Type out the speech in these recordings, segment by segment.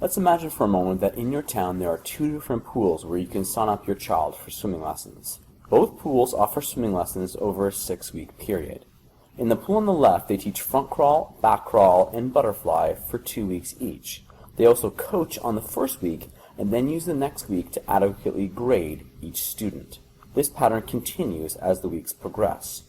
Let's imagine for a moment that in your town there are two different pools where you can sign up your child for swimming lessons. Both pools offer swimming lessons over a 6-week period. In the pool on the left, they teach front crawl, back crawl, and butterfly for 2 weeks each. They also coach on the first week and then use the next week to adequately grade each student. This pattern continues as the weeks progress.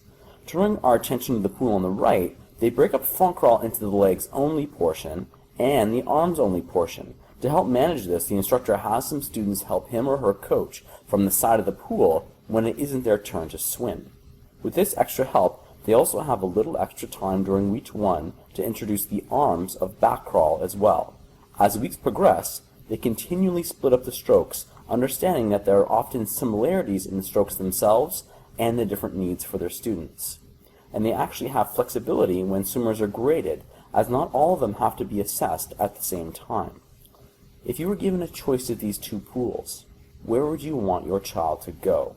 Turning our attention to the pool on the right, they break up front crawl into the legs only portion and the arms only portion. To help manage this, the instructor has some students help him or her coach from the side of the pool when it isn't their turn to swim. With this extra help, they also have a little extra time during week 1 to introduce the arms of back crawl as well. As weeks progress, they continually split up the strokes, understanding that there are often similarities in the strokes themselves and the different needs for their students. And they actually have flexibility when swimmers are graded, as not all of them have to be assessed at the same time. If you were given a choice of these two pools, where would you want your child to go?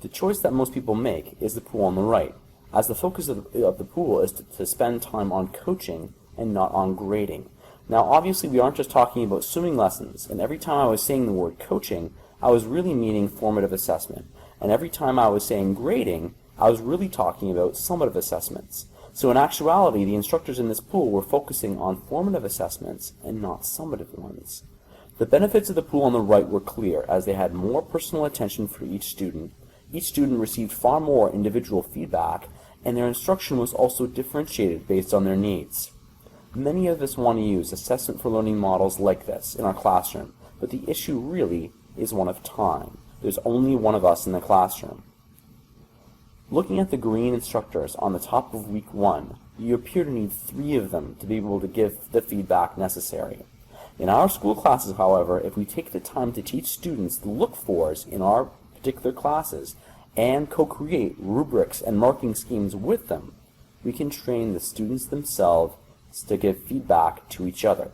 The choice that most people make is the pool on the right, as the focus of the pool is to spend time on coaching and not on grading. Now obviously we aren't just talking about swimming lessons, and every time I was saying the word coaching, I was really meaning formative assessment, and every time I was saying grading, I was really talking about summative assessments. So in actuality, the instructors in this pool were focusing on formative assessments and not summative ones. The benefits of the pool on the right were clear, as they had more personal attention for each student. Each student received far more individual feedback, and their instruction was also differentiated based on their needs. Many of us want to use assessment for learning models like this in our classroom, but the issue really is one of time. There's only one of us in the classroom. Looking at the green instructors on the top of week 1, you appear to need 3 of them to be able to give the feedback necessary. In our school classes, however, if we take the time to teach students the look-fors in our particular classes and co-create rubrics and marking schemes with them, we can train the students themselves to give feedback to each other.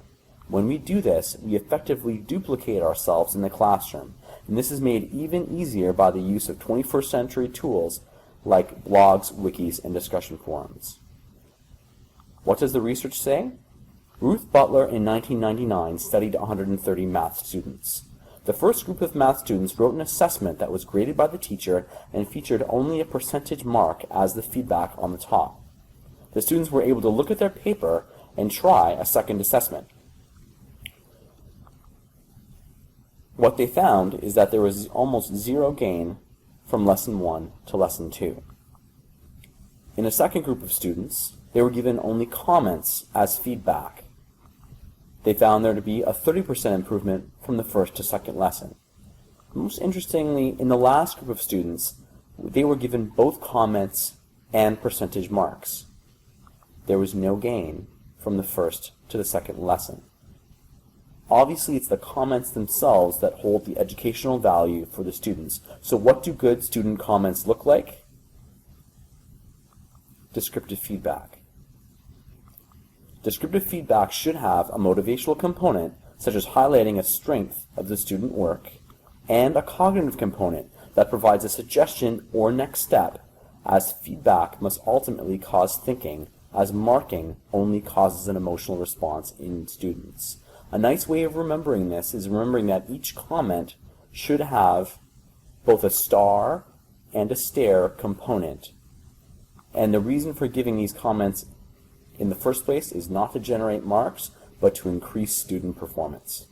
When we do this, we effectively duplicate ourselves in the classroom, and this is made even easier by the use of 21st century tools like blogs, wikis, and discussion forums. What does the research say? Ruth Butler in 1999 studied 130 math students. The first group of math students wrote an assessment that was graded by the teacher and featured only a percentage mark as the feedback on the top. The students were able to look at their paper and try a second assessment. What they found is that there was almost zero gain from lesson 1 to lesson 2. In a second group of students, they were given only comments as feedback. They found there to be a 30% improvement from the first to second lesson. Most interestingly, in the last group of students, they were given both comments and percentage marks. There was no gain from the first to the second lesson. Obviously, it's the comments themselves that hold the educational value for the students. So what do good student comments look like? Descriptive feedback. Descriptive feedback should have a motivational component, such as highlighting a strength of the student work, and a cognitive component that provides a suggestion or next step, as feedback must ultimately cause thinking, as marking only causes an emotional response in students. A nice way of remembering this is remembering that each comment should have both a star and a stare component. And the reason for giving these comments in the first place is not to generate marks, but to increase student performance.